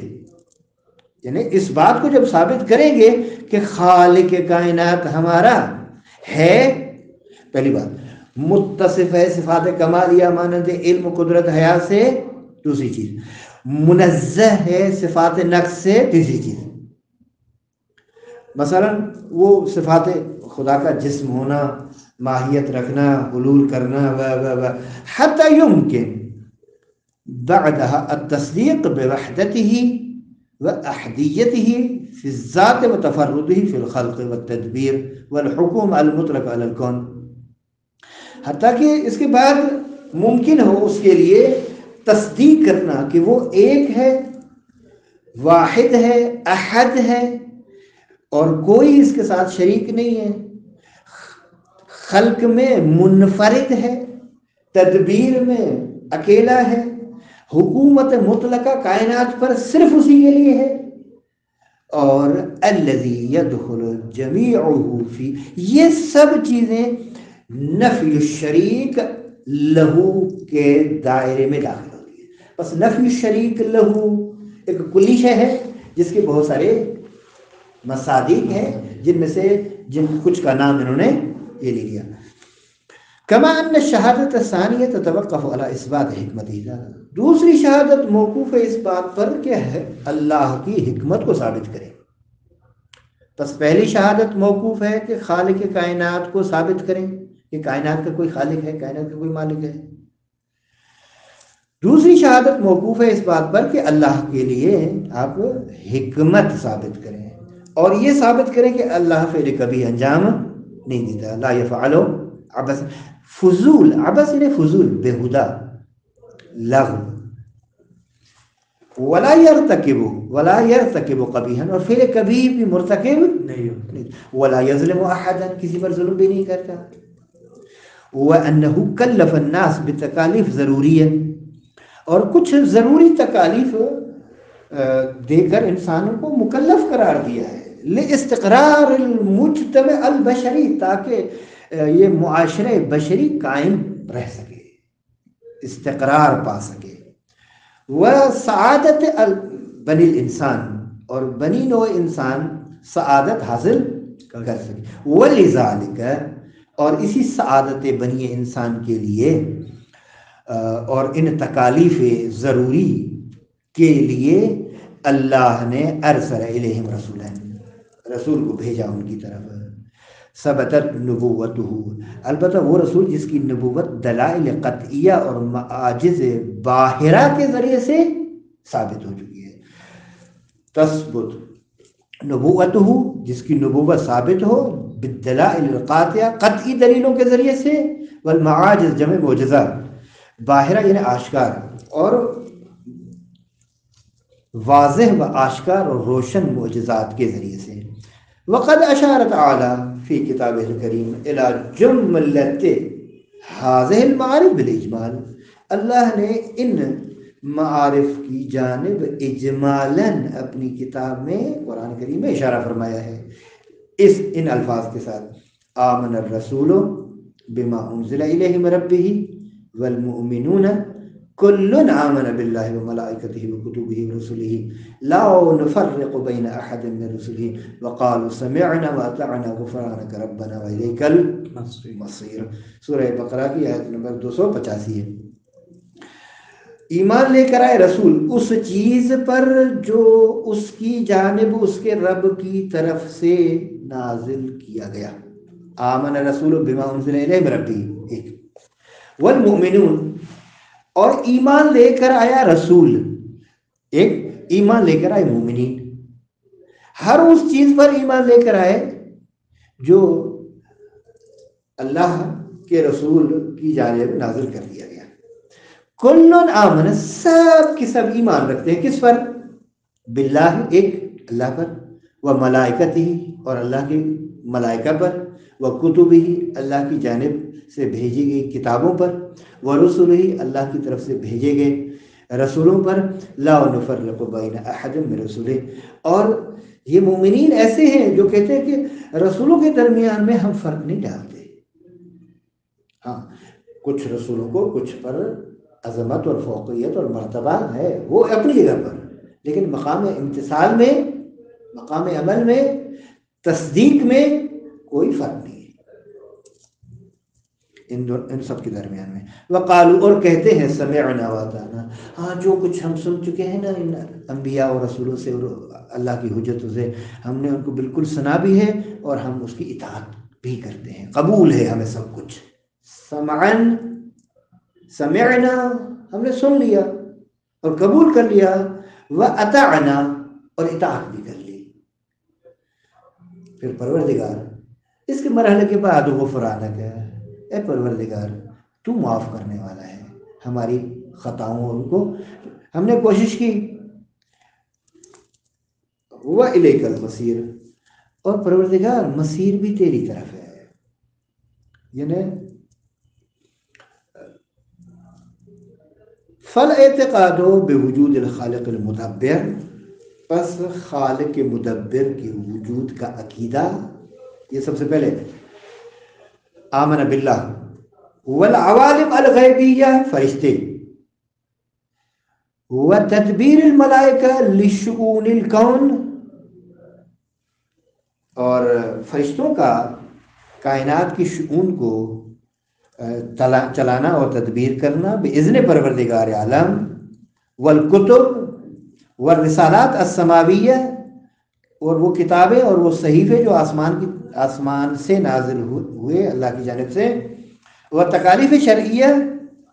یعنی اس بات کو جب ثابت کریں گے کہ خالق کائنات ہمارا ہے، پہلی بات متصف ہے صفات کمالیہ مانند علم قدرت حیات سے، دوسری چیز منزہ ہے صفات نقص سے، تیسری چیز مثلا وہ صفات خدا کا جسم ہونا، ماہیت رکھنا، حلول کرنا حتی یمکن بعدها التصدیق بوحدته وأحدیته فی الذات وتفرده فی الخلق والتدبیر والحکم المطلق علی الکون، حتیٰ کہ اس کے بعد ممکن ہو اس کے لیے تصدیق کرنا کہ وہ ایک ہے، واحد ہے، احد ہے، اور کوئی اس کے ساتھ شریک نہیں ہے، خلق میں منفرد ہے، تدبیر میں اکیلا ہے، حکومت مطلقہ کائنات پر صرف اسی کے لیے ہے، اور الذی یدخل جمیعہ فی، یہ سب چیزیں نفی الشریک لہو کے دائرے میں داخل ہوتی ہے۔ بس نفی الشریک لہو ایک کلی شے ہے جس کے بہت سارے مصادیق ہیں، جن میں سے کچھ کا نام انہوں نے یہ لے لیا۔ کما ان الشہادۃ الثانیہ تتوقف علی اثبات حکمتہ، دوسری شہادت موقوف ہے اس بات پر کہ اللہ کی حکمت کو ثابت کرے۔ بس پہلی شہادت موقوف ہے کہ خالق کائنات کو ثابت کریں کہ کائنات کا کوئی خالق ہے، کائنات کا کوئی مالک ہے۔ دوسری شہادت موقوف ہے اس بات پر کہ اللہ کے لیے آپ حکمت ثابت کریں، اور یہ ثابت کریں کہ اللہ فعل کبھی انجام نہیں دیتا، لا یفعل عبث، فضول، عبث یعنی فضول، بیہودہ، لغو، ولا یرتکب قبیحا، اور فعل کبھی بھی مرتکب نہیں، ولا یظلم احدا، کسی پر ظلم بھی نہیں کرتا، وانہ کلف الناس بتکالیف ضروریہ، اور کچھ ضروری تکالیف دے کر انسانوں کو مکلف قرار دیا ہے، لاستقرار المجتمع البشری، تاکہ یہ معاشرہ بشری قائم رہ سکے، استقرار پا سکے، وسعادت بنی الانسان، اور بنی نوع انسان سعادت حاصل کر سکے، ولذالک، اور اسی سعادت بنی انسان کے لیے اور ان تکالیف ضروری کے لیے اللہ نے ارسل الیہم رسولا، رسول کو بھیجا ان کی طرف، ثبتت نبوتہ، البتہ وہ رسول جس کی نبوت دلائل قطعیہ اور معاجز باہرہ کے ذریعے سے ثابت ہو چکی ہے، تثبت نبوتہ، جس کی نبوت ثابت ہو، بالدلائل القاطعہ، قطعی دلیلوں کے ذریعے سے، والمعاجز جمع معجزہ، باہرہ یعنی آشکار، اور واضح و آشکار اور روشن معجزات کے ذریعے سے۔ وقد اشار تعالی فی کتابہ الکریم الی جملۃ ہذہ المعارف بالاجمال، اللہ نے ان معارف کی جانب اجمالاً اپنی کتاب میں، قرآن کریم میں اشارہ فرمایا ہے ان الفاظ کے ساتھ، آمن الرسول بما انزل الیہ من ربہ والمؤمنون کل آمن باللہ وملائکتہ وکتبہ ورسلہ لا نفرق بین احد من رسلہ وقالوا سمعنا واطعنا غفرانک ربنا والیک المصیر، سورہ بقرہ کی آیت نمبر 285 ہے۔ ایمان لے کر آئے رسول اس چیز پر جو اس کی جانب اس کے رب کی طرف سے نازل کیا گیا، آمن الرسول بما انزل الیہ من ربہ، ایک، والمؤمنون، اور ایمان لے کر آیا رسول، ایک، ایمان لے کر آئے مومنین، ہر اس چیز پر ایمان لے کر آئے جو اللہ کے رسول کی جانب نازل کر دیا گیا۔ کل آمن، سب کی سب ایمان رکھتے ہیں کس پر؟ باللہ، ایک، اللہ پر، و ملائکتہ، اور اللہ کی ملائکہ پر، و کتبہ، اللہ کی جانب سے بھیجی گئی کتابوں پر، ورسلہ، اللہ کی طرف سے بھیجے گئے رسولوں پر، لا نفرق بین احد من رسولہ، اور یہ مومنین ایسے ہیں جو کہتے ہیں کہ رسولوں کے درمیان میں ہم فرق نہیں ڈالتے. ہاں کچھ رسولوں کو کچھ پر عظمت اور فوقیت اور مرتبہ ہے، وہ اپنی جگہ پر، لیکن مقام امتثال میں، مقام عمل میں، تصدیق میں کوئی فرق نہیں ہے ان سب کے درمیان میں. وقالو، اور کہتے ہیں سمعنا واطعنا، ہاں جو کچھ ہم سن چکے ہیں نا ان انبیاء اور رسولوں سے اور اللہ کی حجتوں سے، ہم نے ان کو بالکل سنا بھی ہے اور ہم اس کی اطاعت بھی کرتے ہیں، قبول ہے ہمیں سب کچھ. سمعن، سمعنا ہم نے سن لیا اور قبول کر لیا، واطعنا اور اطاعت بھی کر لی. پھر پروردگار اس کے مرحلے کے بعد غفرانک ہے، اے پروردگار تو معاف کرنے والا ہے ہماری خطاؤں کو، ہم نے کوشش کی. وَإِلَيْكَ الْمَصِيرُ، اور پروردگار مصیر بھی تیری طرف ہے. یعنی فالاعتقاد بوجود الخالق المدبر، پس خالق مدبر کے وجود کا عقیدہ، یہ سب سے پہلے آمن باللہ. والعوالم الغیبیہ، فرشتے، وتدبیر الملائکہ لشؤون الکون، اور فرشتوں کا کائنات کی شؤون کو چلانا اور تدبیر کرنا باذن پروردگار عالم. والکتب والرسالات السماویہ، اور وہ کتابیں اور وہ صحیفے جو آسمان سے نازل ہوئے اللہ کی جانب سے. والتکالیف شرعیہ،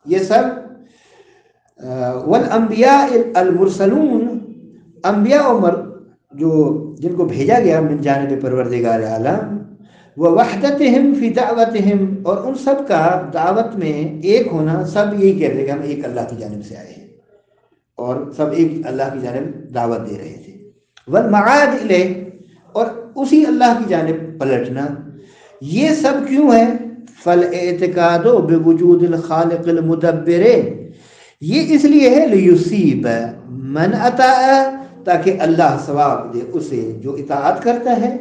یہ سب. والانبیاء المرسلون، انبیاء جو جن کو بھیجا گیا من جانب پروردگار عالم. ووحدتہم فی دعوتہم، اور ان سب کا دعوت میں ایک ہونا، سب یہی کہتے ہیں کہ ہم ایک اللہ کی جانب سے آئے ہیں اور سب ایک اللہ کی جانب دعوت دے رہے تھے. والمعاد الیہ، اور اسی اللہ کی جانب پلٹنا. یہ سب کیوں ہے؟ فالاعتقاد بوجود الخالق المدبر، یہ اس لیے ہے لیصیب من اطاع، تاکہ اللہ ثواب دے اسے جو اطاعت کرتا ہے،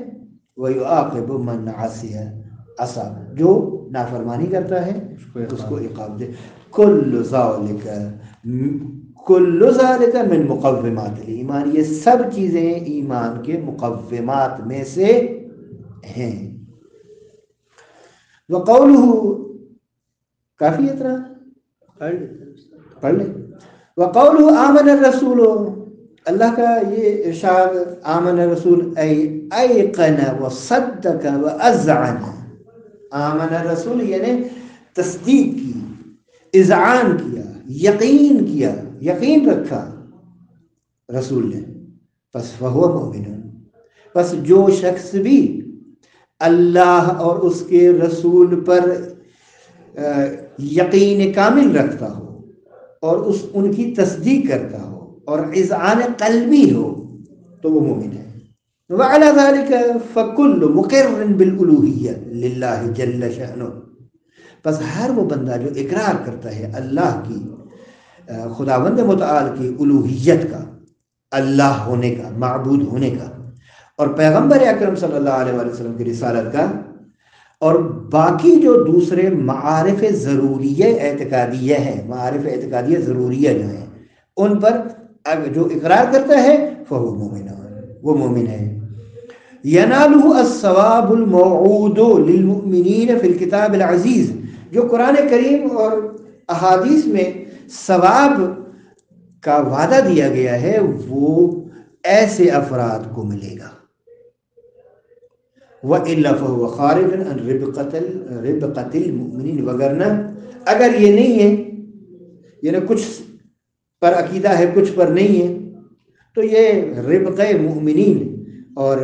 ویعاقب من عصی، جو نافرمانی کرتا ہے اس کو عقاب دے. کل ذالک من مقومات الایمان، یہ سب چیزیں ایمان کے مقومات میں سے ہیں. وقولہ، کافی اتنا پڑھ لیں. وقولہ آمن الرسول، اللہ کا یہ ارشاد آمن الرسول ای ایقن وصدق واذعن. آمن الرسول یعنی تصدیق کی، اذعان کیا، یقین کیا، یقین رکھا رسول نے. پس فہو مومن، پس جو شخص بھی اللہ اور اس کے رسول پر یقین کامل رکھتا ہو اور ان کی تصدیق کرتا ہو اور اذعان قلبی ہو تو وہ مومن ہے. وعلی ذلک فکل مقر بالالوہیہ للہ جل شأنہ، پس ہر وہ بندہ جو اقرار کرتا ہے اللہ کی، خداوند متعال کی الوہیت کا، اللہ ہونے کا، معبود ہونے کا، اور پیغمبر اکرم صلی اللہ علیہ وآلہ وسلم کی رسالت کا، اور باقی جو دوسرے معارف ضروریہ اعتقادیہ ہیں، معارف اعتقادیہ ضروریہ جو ہیں، ان پر جو اقرار کرتا ہے فہو مومن، وہ مومن ہے. ینالہ الثواب الموعود للمؤمنین فی الکتاب العزیز، جو قرآن کریم اور احادیث میں ثواب کا وعدہ دیا گیا ہے وہ ایسے افراد کو ملے گا. وَإِلَّا فَهُوَ خَارِجٌ عَنْ رِبْقَةِ الْمُؤْمِنِينَ، وگرنہ اگر یہ نہیں ہے، یعنی کچھ پر عقیدہ ہے کچھ پر نہیں ہے، تو یہ ربقہ مؤمنین اور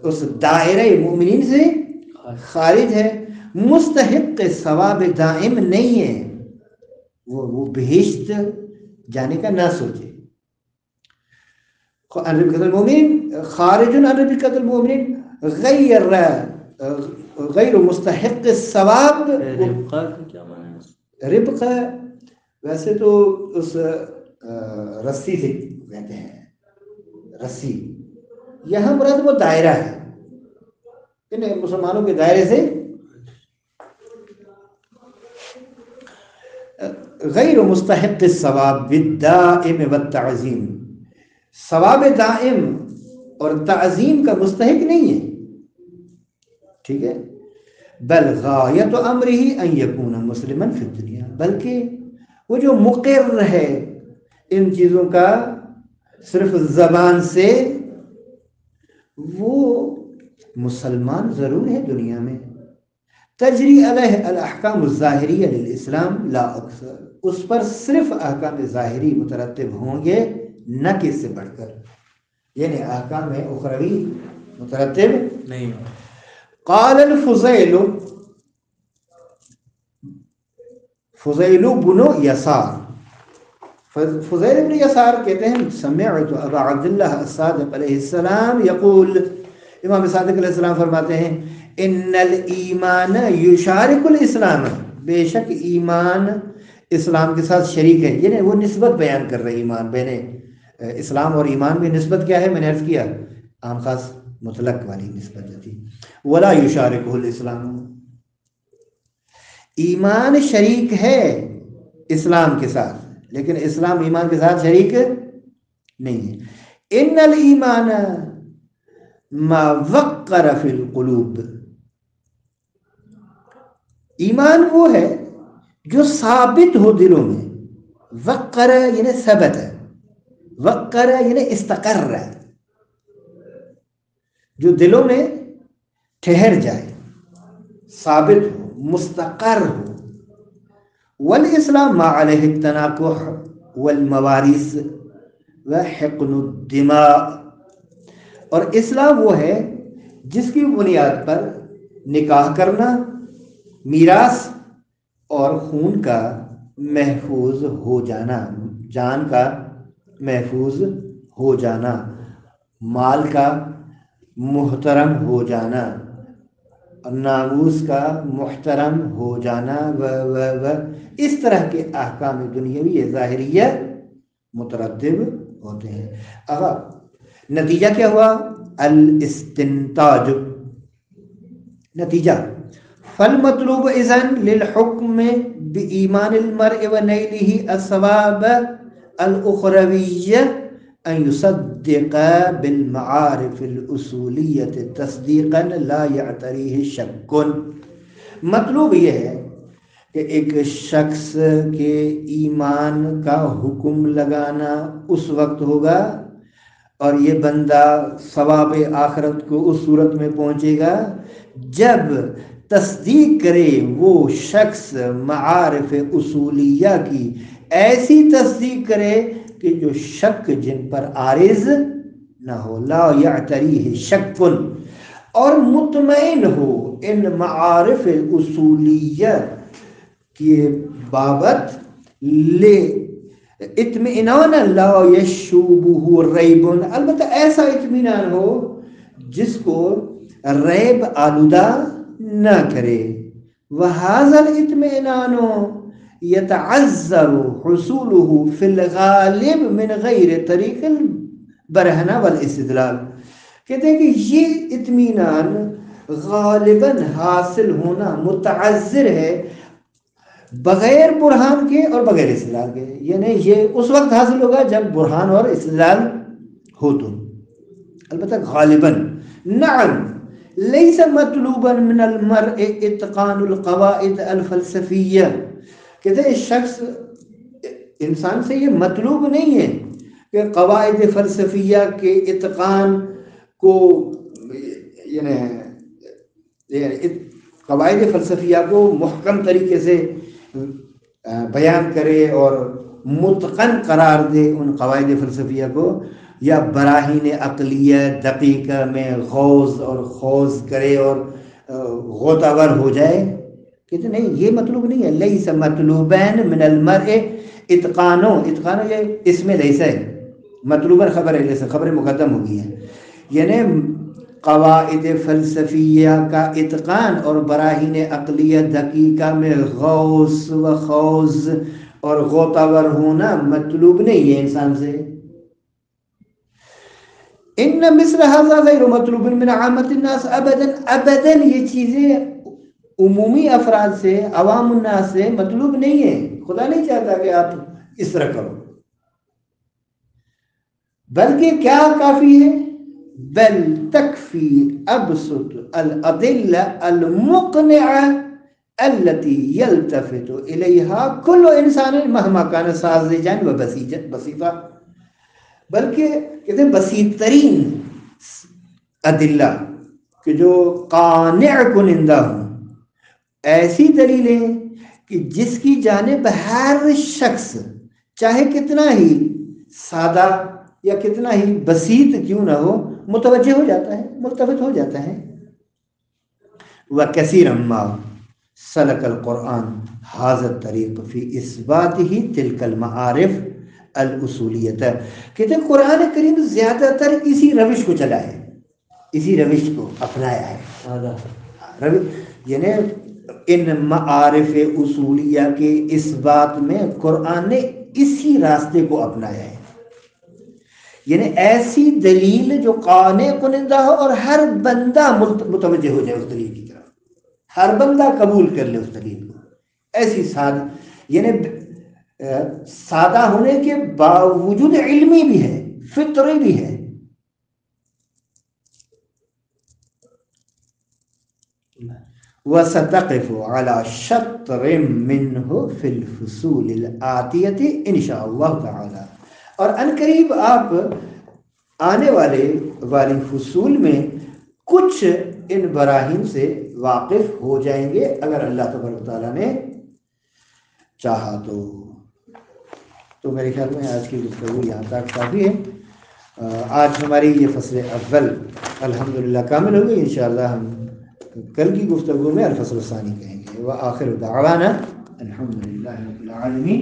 اس دائرہ مؤمنین سے خارج ہے. مستحق ثواب دائم نہیں ہے، وہ بہشت جانے کا نہ سوچے. ربقة المؤمنین خارج عن ربقة المؤمنین، غیر مستحق الثواب. ربقہ کا کیا معنی ہے؟ ربقہ ویسے تو اس رسی سے کہتے ہیں رسی، یہاں مراد وہ دائرہ ہے، ان مسلمانوں کے دائرے سے غیر مستحق الثواب بالدائم والتعظیم، ثواب دائم اور تعظیم کا مستحق نہیں ہے، ٹھیک ہے، بل غایت امرہ ان یکون مسلما فی الدنیا، بلکہ وہ جو مقر ہے ان چیزوں کا صرف زبان سے، وہ مسلمان ضرور ہے دنیا میں، تجری علیہ الاحکام الظاہریہ للاسلام لا اکثر، اس پر صرف احکام ظاہری مترتب ہوں گے نہ کہ اس سے بڑھ کر، یعنی احکام اخروی مترتب نہیں۔ قال الفضیل، فضیل بن یسار، فضیل بن یسار کہتے ہیں سمعت ابا عبداللہ الصادق علیہ السلام یقول، امام صادق علیہ السلام فرماتے ہیں ان الایمان یشارک الاسلام، بے شک ایمان اسلام کے ساتھ شریک ہے، یعنی وہ نسبت بیان کر رہے ایمان بین اسلام اور ایمان میں نسبت کیا ہے، میں نے عرض کیا عام خاص مطلق والی نسبت جو تھی، ولا یشارکہ الاسلام، ایمان شریک ہے اسلام کے ساتھ لیکن اسلام ایمان کے ساتھ شریک نہیں ہے، ان الایمان ما وقر فی القلوب، ایمان وہ ہے جو ثابت ہو دلوں میں، وقر یعنی ثبت ہے، وقر یعنی استقر ہے، جو دلوں میں ٹھہر جائے، ثابت ہو، مستقر ہو، والاسلام ما علیہ التناکح والموارث وحقن الدماء، اور اسلام وہ ہے جس کی بنیاد پر نکاح کرنا، میراث اور خون کا محفوظ ہو جانا، جان کا محفوظ ہو جانا، مال کا محترم ہو جانا، ناموس کا محترم ہو جانا و اس طرح کے احکام دنیاوی ظاہریہ مترتب ہوتے ہیں۔ اب نتیجہ کیا ہوا؟ الاستنتاج، نتیجہ فالمطلوب اذن للحکم بإيمان المرء ونيله الثواب الأخروي أن يصدق بالمعارف الأصولية تصديقا لا يعتريه شك، مطلوب یہ ہے کہ ایک شخص کے ایمان کا حکم لگانا اس وقت ہوگا اور یہ بندہ ثواب آخرت کو اس صورت میں پہنچے گا جب تصدیق کرے وہ شخص معارف اصولیہ کی، ایسی تصدیق کرے کہ جو شک جن پر عارض نہ ہو، لا یعتریہ شک، اور مطمئن ہو ان معارف اصولیہ کی بابت، لے اطمینان لا یشوبہ ریب، البتہ ایسا اطمینان ہو جس کو ریب آلودہ نہ کرے، وہذا الاطمینان یتعذر حصولہ فی الغالب من غیر طریق البرہنہ والاستدلال، کہتے ہیں کہ یہ اطمینان غالباً حاصل ہونا متعذر ہے بغیر برہان کے اور بغیر استدلال کے، یعنی یہ اس وقت حاصل ہوگا جب برہان اور استدلال ہو تو، البتہ غالباً نعم لیس مطلوبا من المرء اتقان القواعد الفلسفیہ، کہتے ہیں شخص انسان سے یہ مطلوب نہیں ہے کہ قواعد فلسفیہ کے اتقان کو، یعنی قواعد فلسفیہ کو محکم طریقے سے بیان کرے اور متقن قرار دے ان قواعد فلسفیہ کو، یا براہین عقلیہ دقیقہ میں غوض اور خوض کرے اور غوطہ ور ہو جائے، کہتے نہیں یہ مطلوب نہیں ہے، لیس مطلوبین من المرء اتقانو، اتقانو یہ اس میں لیسا ہے، مطلوباً خبر ہے، جیسے خبر مقدم ہو گئی ہے، یعنی قواعد فلسفیہ کا اتقان اور براہین عقلیہ دقیقہ میں غوص و خوض اور غوطاور ہونا مطلوب نہیں ہے انسان سے. ان مثل هذا غیر مطلوب من عامة الناس ابدا. ابدا یہ چیزیں عمومی افراد سے، عوام الناس سے مطلوب نہیں ہے. خدا نہیں چاہتا کہ آپ اس طرح کرو، بلکہ کیا کافی ہے؟ بل تکفی ابسط الادلہ المقنعہ التي يلتفت الیہا کل انسان مہما کان ساذجا و بسیطا. بلکہ کہتے ہیں بسیط ترین ادلہ کہ جو قانع کنندہ ہوں، ایسی دلیلیں کہ جس کی جانب ہر شخص چاہے کتنا ہی سادہ یا کتنا ہی بسیط کیوں نہ ہو متوجہ ہو جاتا ہے، ملتفت ہو جاتا ہے. وَكَثِيرًا مَا سَلَكَ الْقُرْآنُ هَذَا الطَّرِيقَ فِي إِثْبَاتِهِ تِلْكَ الْمَعَارِفِ الْأُصُولِيَّةَ. کہتے ہیں قرآن کریم زیادہ تر اسی روش کو چلا ہے، اسی روش کو اپنایا ہے. یعنی ان معارف اصولیہ کے اس بات میں قرآن نے اسی راستے کو اپنایا ہے. یعنی ایسی دلیل جو قانع کنندہ ہو اور ہر بندہ متوجہ ہو جائے اس دلیل کی طرف، ہر بندہ قبول کر لے اس دلیل کو. ایسی سادہ، یعنی سادہ ہونے کے باوجود علمی بھی ہے، فطری بھی ہے. وَسَتَقِفُ عَلَى شَطْرٍ مِّنْهُ فِي الْفُصُولِ الْآتِيَةِ إِنْ شَاءَ اللَّهُ تَعَالَى. اور عنقریب آپ آنے والی فصول میں کچھ ان براہین سے واقف ہو جائیں گے اگر اللہ تبارک تعالیٰ نے چاہا تو. تو میرے خیال میں آج کی گفتگو یہاں تک کافی ہے. آج ہماری یہ فصل اول الحمدللہ کامل ہو گئی. انشاءاللہ ہم کل کی گفتگو میں الفصل الثانی کہیں گے. وآخر دعوانا الحمدللہ رب العالمین.